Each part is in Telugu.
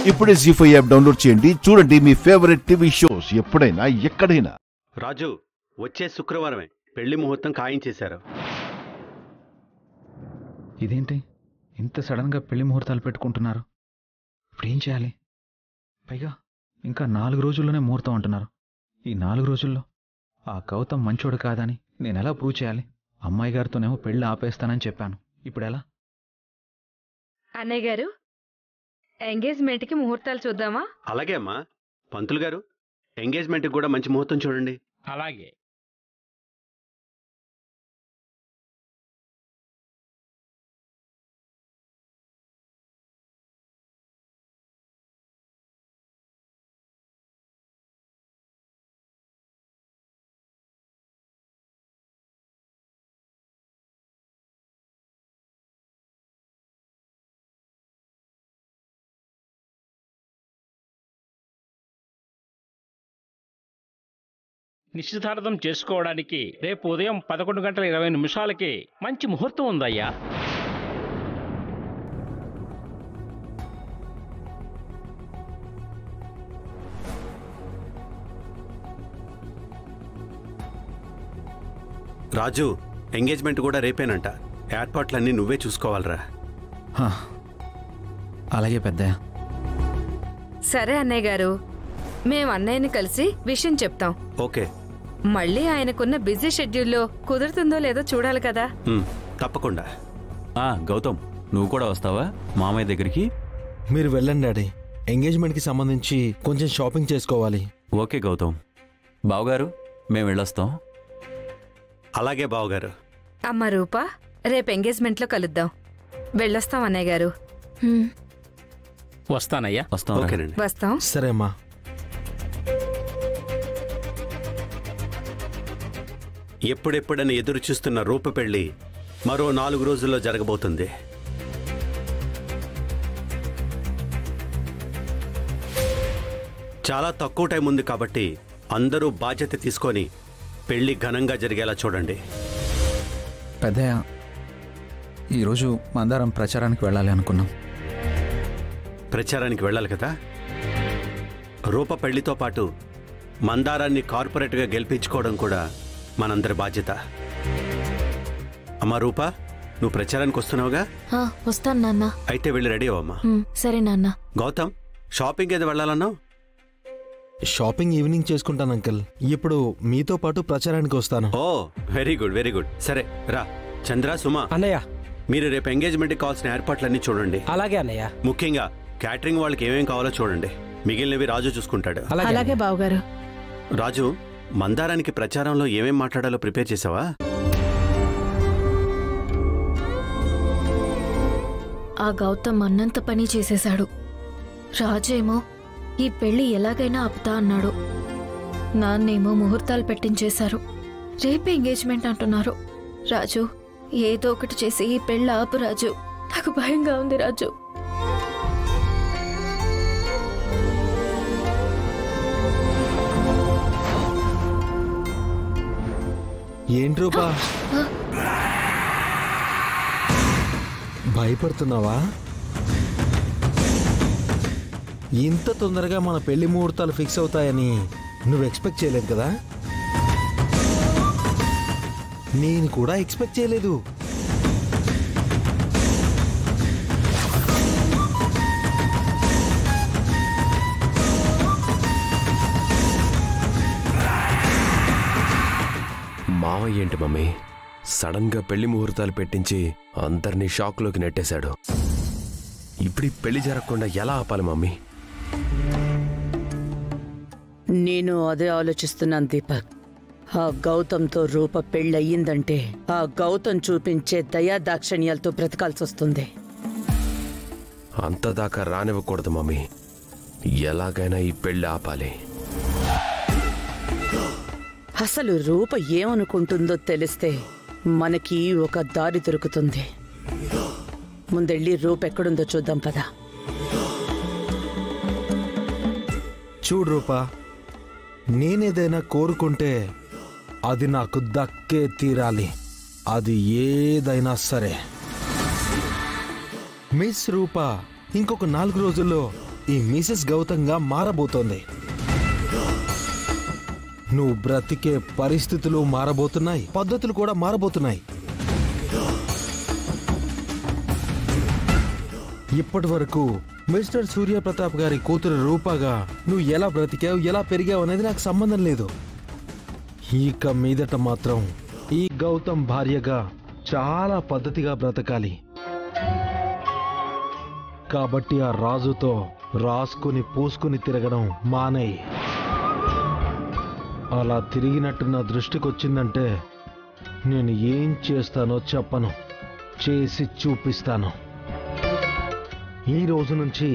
ఇప్పుడే జీ5 యాప్ డౌన్లోడ్ చేయండి. చూడండి మీ ఫేవరెట్ టీవీ షోస్ ఎప్పుడైనా ఎక్కడైనా. రాజు, వచ్చే శుక్రవారమే పెళ్లి ముహూర్తం ఖాయించేశారు. ఇదేంటి ఇంత సడన్గా పెళ్లి ముహూర్తాలు పెట్టుకుంటున్నారు? ఇప్పుడేం చేయాలి? పైగా ఇంకా 4 రోజుల్లోనే ముహూర్తం అంటున్నారు. ఈ 4 రోజుల్లో ఆ గౌతమ్ మంచోడు కాదని నేను ఎలా ప్రూవ్ చేయాలి? అమ్మాయి గారితోనేమో పెళ్లి ఆపేస్తానని చెప్పాను. ఇప్పుడెలా? అన్నయ్య గారు, ఎంగేజ్మెంట్కి ముహూర్తాలు చూద్దామా? అలాగే అమ్మా. పంతులు గారు, ఎంగేజ్మెంట్కి కూడా మంచి ముహూర్తం చూడండి. అలాగే. నిశ్చితార్థం చేసుకోవడానికి రేపు ఉదయం 11:20 మంచి ముహూర్తం ఉందయ్యా. రాజు, ఎంగేజ్మెంట్ కూడా రేపేనంట. ఏర్పాట్లన్నీ నువ్వే చూసుకోవాలరా. అలాగే పెద్దయ్య. సరే అన్నయ్య గారు, మేం అన్నయ్యని కలిసి విషయం చెప్తాం. ఓకే. మళ్ళీ ఆయనకున్న బిజీ షెడ్యూల్లో కుదురుతుందో లేదో చూడాలి కదా. తప్పకుండా. గౌతమ్, నువ్వు కూడా వస్తావా మామయ్య దగ్గరికి? మీరు వెళ్ళండి డాడీ. ఎంగేజ్మెంట్కి సంబంధించి కొంచెం షాపింగ్ చేసుకోవాలి. ఓకే గౌతమ్. బావగారు, మేము వెళ్ళొస్తాం. అలాగే బావగారు. అమ్మ రూపా, రేపు ఎంగేజ్మెంట్లో కలుద్దాం. వెళ్ళొస్తాం అన్నయ్య గారు. వస్తానయ్యా. వస్తాం. ఓకేనండి. వస్తాం. సరే అమ్మా. ఎప్పుడెప్పుడని ఎదురు చూస్తున్న రూప పెళ్లి మరో 4 రోజుల్లో జరగబోతుంది. చాలా తక్కువ టైం ఉంది కాబట్టి అందరూ బాధ్యత తీసుకొని పెళ్లి ఘనంగా జరిగేలా చూడండి. పెద్దయ్య, ఈరోజు మందారం ప్రచారానికి వెళ్ళాలి అనుకున్నాం. ప్రచారానికి వెళ్ళాలి కదా. రూప పెళ్లితో పాటు మందారాన్ని కార్పొరేట్గా గెలిపించుకోవడం కూడా మనందరి బాధ్యత. అమ్మా రూపా, నువ్వు ప్రచారానికి వస్తున్నావుగా? వస్తాను నాన్న. అయితే వెళ్ళి రెడీ అవమ్మా. సరే నాన్న. గౌతమ్, షాపింగ్ ఏదో వెళ్ళాలన్నావు? షాపింగ్ ఈవినింగ్ చేసుకుంటాను అంకుల్. ఇప్పుడు మీతో పాటు ప్రచారానికి వస్తాను. ఓ, వెరీ గుడ్ వెరీ గుడ్. సరే రా. చంద్ర, సుమా అన్నయ్య, మీరు రేపు ఎంగేజ్మెంట్కి కావాల్సిన ఏర్పాట్లన్నీ చూడండి. అలాగే అన్నయ్య. ముఖ్యంగా క్యాటరింగ్ వాళ్ళకి ఏమేం కావాలో చూడండి. మిగిలినవి రాజు చూసుకుంటాడు. అలాగే బావగారు. రాజు, మందారానికి ప్రచారంలో ఏమేం మాట్లాడాలో ప్రిపేర్ చేసావా? ఆ గౌతమ్ అన్నంత పని చేసేశాడు. రాజేమో ఈ పెళ్లి ఎలాగైనా ఆపుతా అన్నాడు. నాన్నేమో ముహూర్తాలు పెట్టించేశారు. రేపే ఎంగేజ్మెంట్ అంటున్నారు. రాజు, ఏదో ఒకటి చేసి ఈ పెళ్లి ఆపు రాజు. నాకు భయంగా ఉంది రాజు. ఏంటి రూపా, భయపడుతున్నావా? ఇంత తొందరగా మన పెళ్లి ముహూర్తాలు ఫిక్స్ అవుతాయని నువ్వు ఎక్స్పెక్ట్ చేయలేదు కదా? నేను కూడా ఎక్స్పెక్ట్ చేయలేదు. మావయ్య ఏంటి మమ్మీ సడన్ గా పెళ్లి ముహూర్తాలు పెట్టించి అందరినీ షాక్లోకి నెట్టేశాడు. ఇప్పుడు పెళ్లి జరగకుండా ఎలా ఆపాలి మమ్మీ? నేను అదే ఆలోచిస్తున్నాను దీపక్. ఆ గౌతంతో రూప పెళ్ళయిందంటే ఆ గౌతం చూపించే దయా దాక్షిణ్యాలతో బ్రతకాల్సి వస్తుంది. అంతదాకా రానివ్వకూడదు మమ్మీ. ఎలాగైనా ఈ పెళ్లి ఆపాలి. అసలు రూప ఏమనుకుంటుందో తెలిస్తే మనకి ఒక దారి దొరుకుతుంది. ముందెళ్ళి రూప ఎక్కడుందో చూద్దాం పదా. చూడు రూపా, నేనేదైనా కోరుకుంటే అది నాకు దక్కే తీరాలి. అది ఏదైనా సరే. మిస్ రూపా ఇంకొక 4 రోజుల్లో ఈ మిసెస్ గౌతంగా మారబోతోంది. నువ్వు బ్రతికే పరిస్థితులు మారబోతున్నాయి, పద్ధతులు కూడా మారబోతున్నాయి. ఇప్పటి వరకు మిస్టర్ సూర్యప్రతాప్ గారి కూతురు రూపాగా నువ్వు ఎలా బ్రతికావు, ఎలా పెరిగావు అనేది నాకు సంబంధం లేదు. ఇక మీదట మాత్రం ఈ గౌతమ్ భార్యగా చాలా పద్ధతిగా బ్రతకాలి. కాబట్టి ఆ రాజుతో రాసుకుని పూసుకుని తిరగడం మానేయి. అలా తిరిగినట్టు నా దృష్టికి వచ్చిందంటే నేను ఏం చేస్తానో చెప్పను, చేసి చూపిస్తాను. ఈ రోజు నుంచి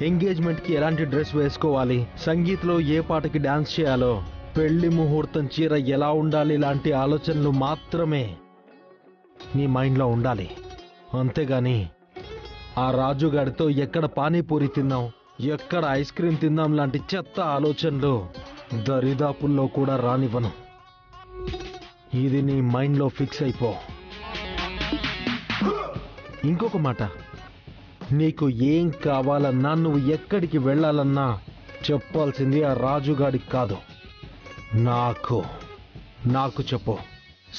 ఎంగేజ్మెంట్కి ఎలాంటి డ్రెస్ వేసుకోవాలి, సంగీత్లో ఏ పాటకి డాన్స్ చేయాలో, పెళ్లి ముహూర్తం చీర ఎలా ఉండాలి, ఇలాంటి ఆలోచనలు మాత్రమే నీ మైండ్లో ఉండాలి. అంతేగాని ఆ రాజుగాడితో ఎక్కడ పానీపూరి తిందాం, ఎక్కడ ఐస్ క్రీమ్ తిందాం లాంటి చెత్త ఆలోచనలు దరిదాపుల్లో కూడా రానివ్వను. ఇది నీ మైండ్లో ఫిక్స్ అయిపో. ఇంకొక మాట, నీకు ఏం కావాలన్నా, నువ్వు ఎక్కడికి వెళ్ళాలన్నా చెప్పాల్సింది ఆ రాజుగాడికి కాదు, నాకు చెప్పు.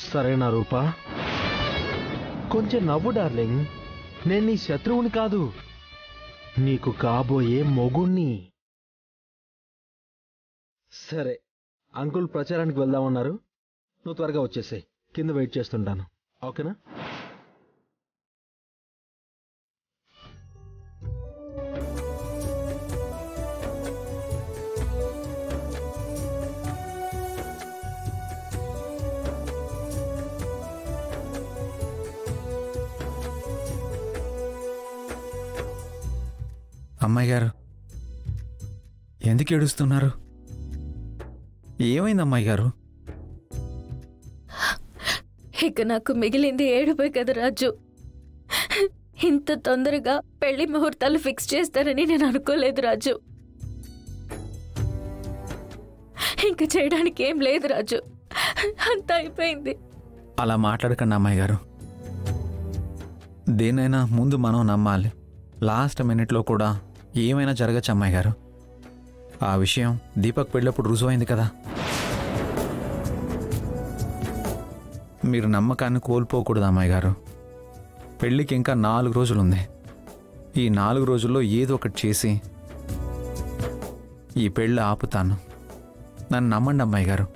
సరేనా రూపా? కొంచెం నవ్వు డార్లింగ్. నేను నీ శత్రువుని కాదు, నీకు కాబోయే మొగుణ్ణి. సరే, అంకుల్ ప్రచారానికి వెళ్దామన్నారు, నువ్వు త్వరగా వచ్చేసాయి. కింద వెయిట్ చేస్తుంటాను, ఓకేనా? అమ్మాయి గారు, ఎందుకు ఏడుస్తున్నారు? ఏమైంది అమ్మాయి గారు? ఇక నాకు మిగిలింది ఏడుపే కదా రాజు. ఇంత తొందరగా పెళ్లి ముహూర్తాలు ఫిక్స్ చేస్తారని నేను అనుకోలేదు రాజు. ఇంకా చేయడానికి ఏం లేదు రాజు, అంతా అయిపోయింది. అలా మాట్లాడకండి అమ్మాయి గారు. దేనైనా ముందు మనం నమ్మాలి. లాస్ట్ మినిట్లో కూడా ఏమైనా జరగచ్చు అమ్మాయి గారు. ఆ విషయం దీపక్ పెళ్ళప్పుడు రుజువైంది కదా. మీరు నమ్మకాన్ని కోల్పోకూడదు అమ్మాయి గారు. పెళ్ళికి ఇంకా 4 రోజులుంది. ఈ 4 రోజుల్లో ఏదో ఒకటి చేసి ఈ పెళ్ళి ఆపుతాను. నన్ను నమ్మండి అమ్మాయి గారు.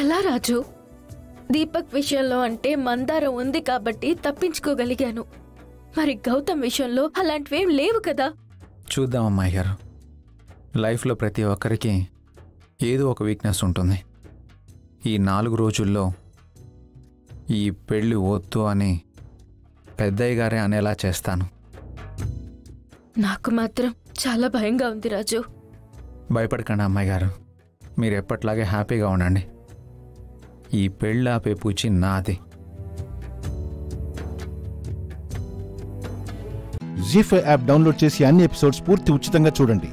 ఎలా రాజు? దీపక్ విషయంలో అంటే మందారం ఉంది కాబట్టి తప్పించుకోగలిగాను. మరి గౌతమ్ విషయంలో అలాంటివేం లేవు కదా. చూద్దాం అమ్మాయి గారు. లైఫ్లో ప్రతి ఒక్కరికి ఏదో ఒక వీక్నెస్ ఉంటుంది. ఈ 4 రోజుల్లో ఈ పెళ్ళి వద్దు అని పెద్దయ్య గారే అనేలా చేస్తాను. నాకు మాత్రం చాలా భయంగా ఉంది రాజు. భయపడకండి అమ్మాయి గారు. మీరు ఎప్పట్లాగే హ్యాపీగా ఉండండి. ఈ పెళ్ళి ఆపే పూచి నాది. జీ5 యాప్ డౌన్లోడ్ చేసి అన్ని ఎపిసోడ్స్ పూర్తి ఉచితంగా చూడండి.